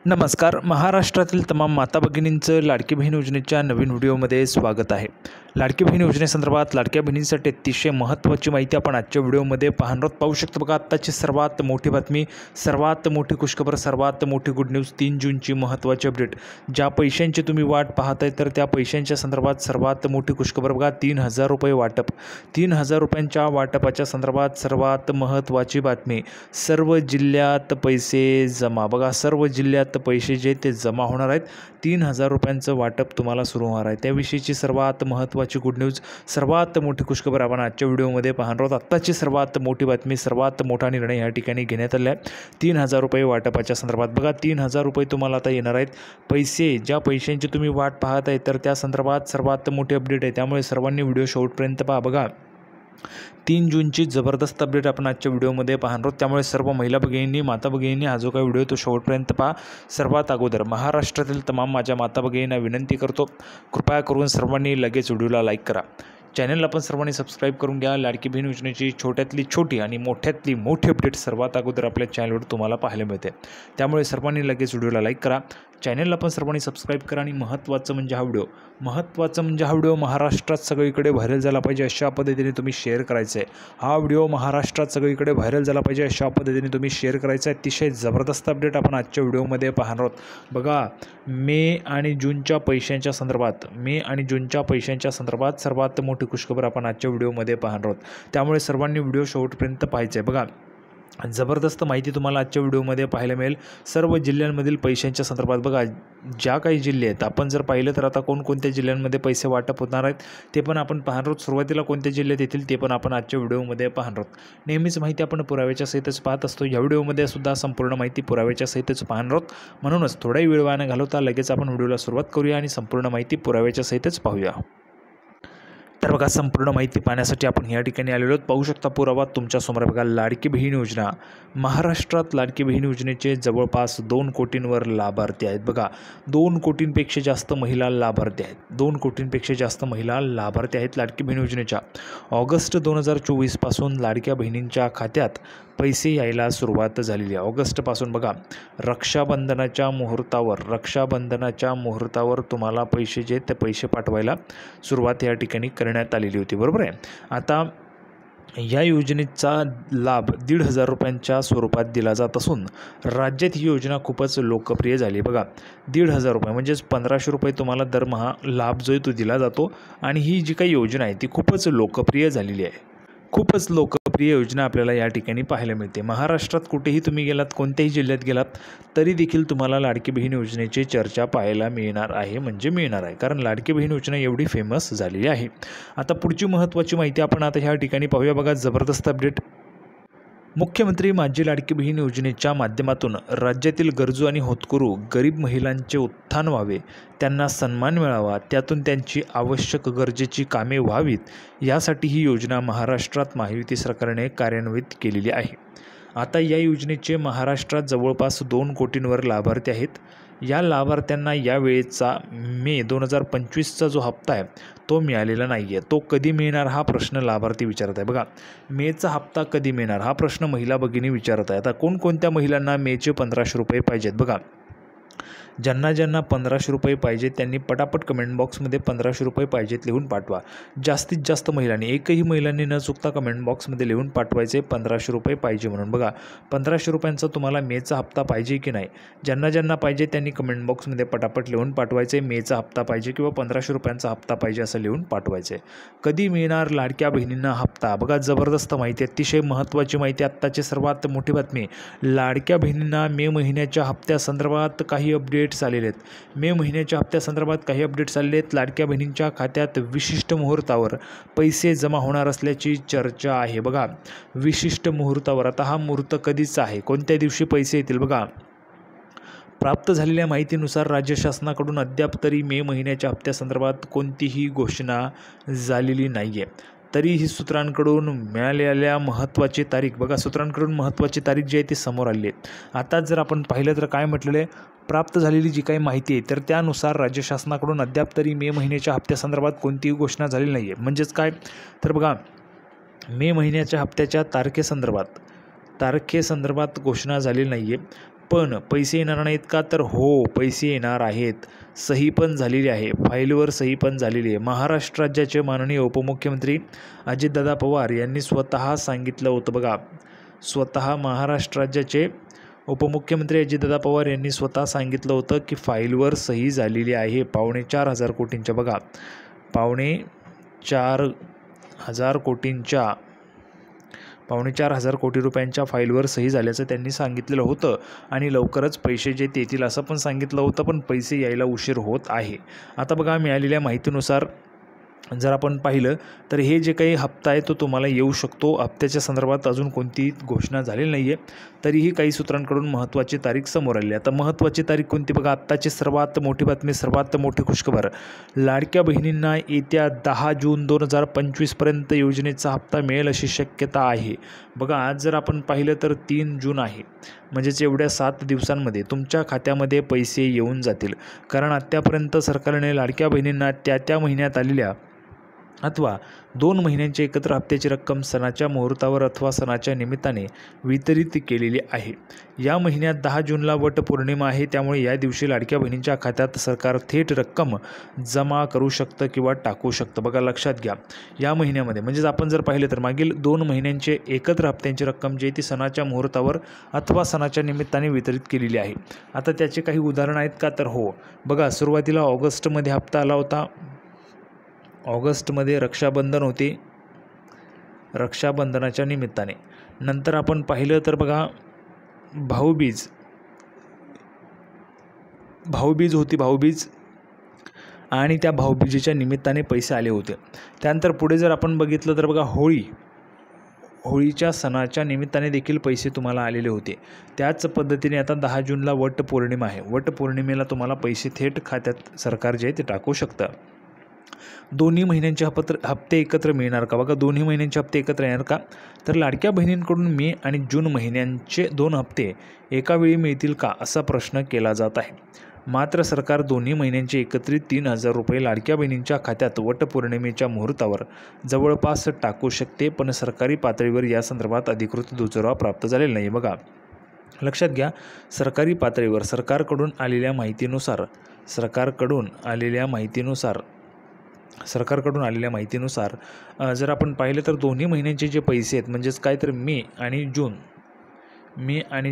नमस्कार. महाराष्ट्रातील तमाम माता भगिनींचं लाडकी बहीण योजनेच्या नवीन व्हिडिओमध्ये स्वागत आहे. लाडकी बहीण योजनेसंदर्भात लाडक्या बहिणींसाठी अतिशय महत्त्वाची माहिती आपण आजच्या व्हिडिओमध्ये पाहू शकतो. बघा, आत्ताची सर्वात मोठी बातमी, सर्वात मोठी खुशखबर, सर्वात मोठी गुड न्यूज, 3 जूनची महत्त्वाची अपडेट. ज्या पैशांची तुम्ही वाट पाहताय तर त्या पैशांच्या संदर्भात सर्वात मोठी खुशखबर. बघा, 3,000 रुपये वाटप. 3,000 रुपयांच्या वाटपाच्या संदर्भात सर्वात महत्त्वाची बातमी. सर्व जिल्ह्यात पैसे जमा. बघा, सर्व जिल्ह्यात पैसे जे ते जमा होणार आहेत. 3,000 रुपयांचं वाटप तुम्हाला सुरू होणार आहे. त्याविषयीची सर्वात महत्त्वाची गुड न्यूज, सर्वात मोठी खुशखबर आपण आजच्या व्हिडिओमध्ये पाहणार आहोत. आत्ताची सर्वात मोठी बातमी, सर्वात मोठा निर्णय या ठिकाणी घेण्यात आला आहे 3,000 रुपये वाटपाच्या संदर्भात. बघा, 3,000 रुपये तुम्हाला आता येणार आहेत. पैसे, ज्या पैशांची तुम्ही वाट पाहत आहे तर त्या संदर्भात सर्वात मोठी अपडेट आहे. त्यामुळे सर्वांनी व्हिडिओ शेवटपर्यंत पहा. बघा, 3 जूनची जबरदस्त अपडेट आपण आजच्या व्हिडिओमध्ये पाहणार आहोत. त्यामुळे सर्व महिला भगिनींनी, माता भगिनींनी हा जो काही व्हिडिओ तो शेवटपर्यंत पहा. सर्वात अगोदर महाराष्ट्रातील तमाम माझ्या माता भगिनींना विनंती करतो, कृपया करून सर्वांनी लगेच व्हिडिओला लाईक करा. चॅनलला पण सर्वांनी सबस्क्राईब करून घ्या. लाडकी बहीण योजनेची छोट्यातली छोटी आणि मोठ्यातली मोठी अपडेट सर्वात अगोदर आपल्या चॅनलवर तुम्हाला पाहायला मिळते. त्यामुळे सर्वांनी लगेच व्हिडिओला लाईक करा, चॅनलला पण सर्वांनी सबस्क्राईब करा. आणि महत्त्वाचं म्हणजे हा व्हिडिओ महाराष्ट्रात सगळीकडे व्हायरल झाला पाहिजे अशा पद्धतीने तुम्ही शेअर करायचं आहे. हा व्हिडिओ महाराष्ट्रात सगळीकडे व्हायरल झाला पाहिजे अशा पद्धतीने तुम्ही शेअर करायचं आहे. अतिशय जबरदस्त अपडेट आपण आजच्या व्हिडिओमध्ये पाहणार आहोत. बघा, मे आणि जूनच्या पैशांच्या संदर्भात सर्वात मोठी खुशखबर आपण आजच्या व्हिडिओमध्ये पाहणार आहोत. त्यामुळे सर्वांनी व्हिडिओ शेवटपर्यंत पाहायचं आहे. बघा, जबरदस्त माहिती तुम्हाला आजच्या व्हिडिओमध्ये पाहायला मिळेल. सर्व जिल्ह्यांमधील पैशांच्या संदर्भात. बघा, ज्या काही जिल्हे आहेत, आपण जर पाहिलं तर आता कोणकोणत्या जिल्ह्यांमध्ये पैसे वाटप होणार आहेत ते पण आपण पाहणार आहोत. सुरुवातीला कोणत्या जिल्ह्यात येतील ते पण आपण आजच्या व्हिडिओमध्ये पाहणार आहोत. नेहमीच माहिती आपण पुराव्याच्या सहितच पाहत असतो. या व्हिडिओमध्ये सुद्धा संपूर्ण माहिती पुराव्याच्या सहितच पाहणार आहोत. म्हणूनच थोडाही वेळ वाया न घालवता लगेच आपण व्हिडिओला सुरुवात करूया आणि संपूर्ण माहिती पुराव्याच्या सहितच पाहूया. तर बघा, संपूर्ण माहिती पाहण्यासाठी आपण या ठिकाणी आलेलो आहोत. पाहू शकता पुरावा तुमच्यासमोर. बघा, लाडकी बहीण योजना. महाराष्ट्रात लाडकी बहीण योजनेचे जवळपास 2 कोटींवर लाभार्थी आहेत. बघा, 2 कोटींपेक्षा जास्त महिला लाभार्थी आहेत. 2 कोटींपेक्षा जास्त महिला लाभार्थी आहेत लाडकी बहीण योजनेच्या. ऑगस्ट 2024 पासून लाडक्या बहिणींच्या खात्यात पैसे यायला सुरुवात झालेली आहे. ऑगस्टपासून. बघा, रक्षाबंधनाच्या मुहूर्तावर तुम्हाला पैसे जे ते पैसे पाठवायला सुरुवात या ठिकाणी करण्यात आलेली होती. बरोबर आहे. आता या योजनेचा लाभ 1,500 रुपयांच्या स्वरूपात दिला जात असून राज्यात ही योजना खूपच लोकप्रिय झाली. बघा, 1,500 रुपये म्हणजेच 1,500 रुपये तुम्हाला दरमहा लाभ जो आहे तो दिला जातो. आणि ही जी काही योजना आहे ती खूपच लोकप्रिय झालेली आहे. खूपच लोकप्रिय योजना आपल्याला या ठिकाणी पाहायला मिळते. महाराष्ट्रात कुठेही तुम्ही गेलात, कोणत्याही जिल्ह्यात गेलात तरी देखील तुम्हाला लाडकी बहीण योजनेची चर्चा पाहायला मिळणार आहे. कारण लाडकी बहीण योजना एवढी फेमस झालेली आहे. आता पुढची महत्त्वाची माहिती आपण आता ह्या ठिकाणी पाहूया. बघा, जबरदस्त अपडेट. मुख्यमंत्री माझी लाडकी बहीण योजनेच्या माध्यमातून राज्यातील गरजू आणि होतकरू गरीब महिलांचे उत्थान व्हावे, त्यांना सन्मान मिळावा, त्यातून त्यांची आवश्यक गरजेची कामे व्हावीत, यासाठी ही योजना महाराष्ट्रात महायुती सरकारने कार्यान्वित केलेली आहे. आता या योजनेचे महाराष्ट्रात जवळपास 2 कोटींवर लाभार्थी आहेत. या लाभार्थ्यांना यावेळेचा मे 2025चा जो हप्ता आहे तो मिळालेला नाही आहे. तो कधी मिळणार हा प्रश्न लाभार्थी विचारत आहे. बघा, मेचा हप्ता कधी मिळणार हा प्रश्न महिला भगिनी विचारत आहे. आता कोणकोणत्या महिलांना मेचे 1,500 रुपये पाहिजेत? बघा, ज्यांना 1,500 रुपये पाहिजे त्यांनी पटापट कमेंट बॉक्समध्ये 1,500 रुपये पाहिजेत लिहून पाठवा. जास्तीत जास्त महिलांनी, एकही महिलांनी न चुकता कमेंट बॉक्समध्ये लिहून पाठवायचे 1,500 रुपये पाहिजे म्हणून. बघा, 1,500 रुपयांचा तुम्हाला मेचा हप्ता पाहिजे की नाही, ज्यांना पाहिजे त्यांनी कमेंट बॉक्समध्ये पटापट लिहून पाठवायचे. मेचा हप्ता पाहिजे किंवा 1,500 रुपयांचा हप्ता पाहिजे असं लिहून पाठवायचे. कधी मिळणार लाडक्या बहिणींना हप्ता? बघा, जबरदस्त माहिती, अतिशय महत्त्वाची माहिती, आत्ताची सर्वात मोठी बातमी. लाडक्या बहिणींना मे महिन्याच्या हप्त्यासंदर्भात काही अपडेट्स आलेले आहेत. मे महिन्याच्या हप्त्यासंदर्भात काही अपडेट्स आलेले आहेत. लाडक्या बहिणींच्या खात्यात विशिष्ट मुहूर्तावर पैसे जमा होणार असल्याची चर्चा आहे. बघा, विशिष्ट मुहूर्तावर. आता हा मुहूर्त कधीचा आहे, कोणत्या दिवशी पैसे येतील? बघा, प्राप्त झालेल्या माहितीनुसार राज्य शासनाकडून अद्याप तरी मे महिन्याच्या हप्त्यासंदर्भात कोणतीही घोषणा झालेली नाही आहे. तरीही सूत्रांकडून मिळालेल्या महत्त्वाची तारीख. बघा, सूत्रांकडून महत्त्वाची तारीख जी आहे ती समोर आली आहे. आता जर आपण पाहिलं तर काय म्हटलेलं आहे, प्राप्त झालेली जी काही माहिती आहे तर त्यानुसार राज्य शासनाकडून अद्याप तरी मे महिन्याच्या हप्त्यासंदर्भात कोणतीही घोषणा झालेली नाही आहे. म्हणजेच काय तर बघा, मे महिन्याच्या हप्त्याच्या तारखेसंदर्भात घोषणा झालेली नाही आहे. पण पैसे येणार नाहीत का? तर हो, पैसे येणार आहेत. सही पण झालेली आहे, फाईलवर सही पण झालेली आहे. महाराष्ट्र राज्याचे माननीय उपमुख्यमंत्री अजितदादा पवार यांनी स्वतः सांगितलं होतं बघा. स्वतः महाराष्ट्र राज्याचे उपमुख्यमंत्री अजितदादा पवार यांनी स्वतः सांगितलं होतं की फाईलवर सही झालेली आहे 4,500 कोटींच्या. बघा, 4,500 कोटी रुपयांच्या फाईलवर सही झाल्याचं त्यांनी सांगितलेलं होतं आणि लवकरच पैसे जे येतील असं पण सांगितलं होतं, पण पैसे यायला उशीर होत आहे. आता बघा, मिळालेल्या माहितीनुसार जर आपण पाहिलं तर हे जे काही हप्ता आहे तो तुम्हाला येऊ शकतो. हप्त्याच्या संदर्भात अजून कोणतीही घोषणा झालेली नाही आहे, तरीही काही सूत्रांकडून महत्त्वाची तारीख समोर आली. आता महत्त्वाची तारीख कोणती बघा, आत्ताची सर्वात मोठी बातमी, सर्वात मोठी खुशखबर. लाडक्या बहिणींना येत्या 10 जून 2025पर्यंत योजनेचा हप्ता मिळेल अशी शक्यता आहे. बघा, आज जर आपण पाहिलं तर 3 जून आहे, म्हणजेच एवढ्या 7 दिवसांमध्ये तुमच्या खात्यामध्ये पैसे येऊन जातील. कारण आत्तापर्यंत सरकारने लाडक्या बहिणींना त्या महिन्यात आलेल्या अथवा 2 महिन्यांच्या एकत्र हप्त्याची रक्कम सणाच्या मुहूर्तावर अथवा सणाच्या निमित्ताने वितरित केलेली आहे. या महिन्यात 10 जूनला वटपौर्णिमा आहे, त्यामुळे या दिवशी लाडक्या बहिणींच्या खात्यात सरकार थेट रक्कम जमा करू शकतं किंवा टाकू शकतं. बघा, लक्षात घ्या, या महिन्यामध्ये म्हणजेच आपण जर पाहिलं तर मागील 2 महिन्यांचे एकत्र हप्त्यांची रक्कम जी आहे ती सणाच्या मुहूर्तावर अथवा सणाच्या निमित्ताने वितरित केलेली आहे. आता त्याचे काही उदाहरणं आहेत का? तर हो, बघा, सुरुवातीला ऑगस्टमध्ये हप्ता आला होता. ऑगस्टमध्ये रक्षाबंधन होते, रक्षाबंधनाच्या निमित्ताने. नंतर आपण पाहिलं तर बघा, भाऊबीज होती आणि त्या भाऊबीजेच्या निमित्ताने पैसे आले होते. त्यानंतर पुढे जर आपण बघितलं तर बघा, होळीच्या सणाच्या निमित्ताने देखील पैसे तुम्हाला आलेले होते. त्याच पद्धतीने आता 10 जूनला वटपौर्णिमा आहे. वटपौर्णिमेला तुम्हाला पैसे थेट खात्यात सरकार जे आहे ते टाकू शकतं. दोन्ही महिन्यांचे हप्ते एकत्र मिळणार का? बघा, दोन्ही महिन्यांचे हप्ते एकत्र येणार का? तर लाडक्या बहिणींकडून मे आणि जून महिन्यांचे 2 हप्ते एका वेळी मिळतील का, असा प्रश्न केला जात आहे. मात्र सरकार दोन्ही महिन्यांचे एकत्रित 3,000 रुपये लाडक्या बहिणींच्या खात्यात वटपौर्णिमेच्या मुहूर्तावर जवळपास टाकू शकते, पण सरकारी पातळीवर या संदर्भात अधिकृत दुजोरा प्राप्त झालेला नाही. बघा, लक्षात घ्या, सरकारी पातळीवर सरकारकडून आलेल्या माहितीनुसार जर आपण पाहिलं तर दोन्ही महिन्यांचे जे पैसे आहेत, म्हणजेच काय तर मे आणि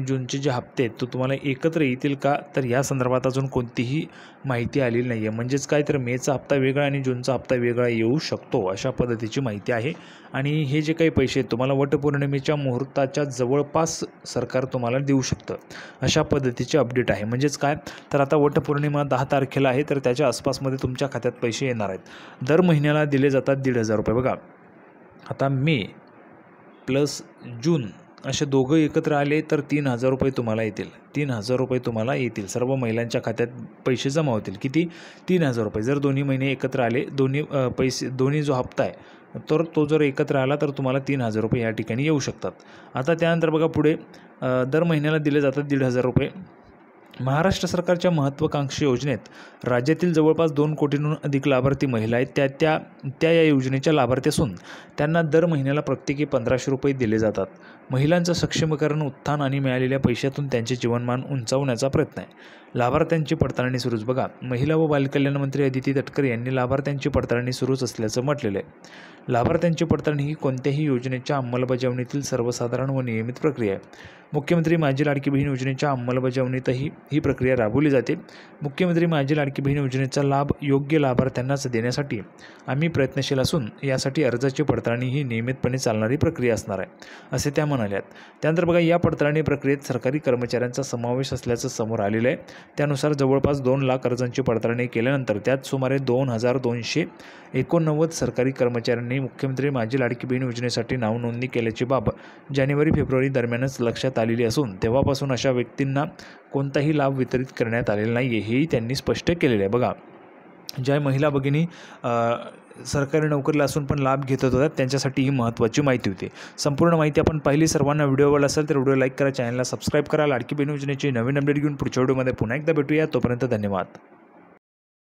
जूनचे जे हप्ते आहेत तो तुम्हाला एकत्र येतील का, तर या संदर्भात अजून कोणतीही माहिती आलेली नाही आहे. म्हणजेच काय तर मेचा हप्ता वेगळा आणि जूनचा हप्ता वेगळा येऊ शकतो, अशा पद्धतीची माहिती आहे. आणि हे जे काही पैसे आहेत तुम्हाला वटपौर्णिमेच्या मुहूर्ताच्या जवळपास सरकार तुम्हाला देऊ शकतं, अशा पद्धतीचे अपडेट आहे. म्हणजेच काय तर आता वटपौर्णिमा 10 तारखेला आहे, तर त्याच्या आसपासमध्ये तुमच्या खात्यात पैसे येणार आहेत. दर महिन्याला दिले जातात 1,500 रुपये. बघा, आता मे प्लस जून असे दोघं एकत्र आले तर 3,000 रुपये तुम्हाला येतील. 3,000 रुपये तुम्हाला येतील. सर्व महिलांच्या खात्यात पैसे जमा होतील. किती? 3,000 रुपये. जर दोन्ही महिने एकत्र आले, दोन्ही जो हप्ता आहे तर तो जर एकत्र आला तर तुम्हाला 3,000 रुपये या ठिकाणी येऊ शकतात. आता त्यानंतर बघा, पुढे दर महिन्याला दिले जातात 1,500 रुपये. महाराष्ट्र सरकारच्या महत्त्वाकांक्षी योजनेत राज्यातील जवळपास 2 कोटींहून अधिक लाभार्थी महिला आहेत. त्या या योजनेच्या लाभार्थी असून त्यांना दर महिन्याला प्रत्येकी 1,500 रुपये दिले जातात. महिलांचं सक्षमीकरण, उत्थान आणि मिळालेल्या पैशातून त्यांचे जीवनमान उंचावण्याचा प्रयत्न आहे. लाभार्थ्यांची पडताळणी सुरूच. बघा, महिला व बालकल्याण मंत्री अदिती तटकरे यांनी लाभार्थ्यांची पडताळणी सुरूच असल्याचं म्हटलेलं आहे. लाभार्थ्यांची पडताळणी ही कोणत्याही योजनेच्या अंमलबजावणीतील सर्वसाधारण व नियमित प्रक्रिया आहे. मुख्यमंत्री माझी लाडकी बहीण योजनेच्या अंमलबजावणीतही ही प्रक्रिया राबवली जाते. मुख्यमंत्री माझी लाडकी बहीण योजनेचा लाभ योग्य लाभार्थ्यांनाच देण्यासाठी आम्ही प्रयत्नशील असून यासाठी अर्जाची पडताळणी ही नियमितपणे चालणारी प्रक्रिया असणार आहे, असे त्या म्हणाल्यात. त्यानंतर बघा, या पडताळणी प्रक्रियेत सरकारी कर्मचाऱ्यांचा समावेश असल्याचं समोर आलेलं आहे. त्यानुसार जवळपास 2 लाख अर्जांची पडताळणी केल्यानंतर त्यात सुमारे 2,289 सरकारी कर्मचाऱ्यांनी मुख्यमंत्री माझी लाडकी बहीण योजनेसाठी नावनोंदणी केल्याची बाब जानेवारी-फेब्रुवारी दरम्यानच लक्षात आलेली असून तेव्हापासून अशा व्यक्तींना कोणताही लाभ वितरित करण्यात आलेला नाही आहे, हेही त्यांनी स्पष्ट केलेलं आहे. बघा, ज्या महिला भगिनी सरकारी नोकरीला असून पण लाभ घेत होत्या त्यांच्यासाठी ही महत्त्वाची माहिती होती. संपूर्ण माहिती आपण पाहिली. सर्वांना व्हिडिओ आवडला असेल तर व्हिडिओ लाईक करा, चॅनलला सबस्क्राईब करा. लाडकी बहीण योजनेची नवीन अपडेट घेऊन पुढच्या व्हिडिओमध्ये पुन्हा एकदा भेटूया. तोपर्यंत धन्यवाद.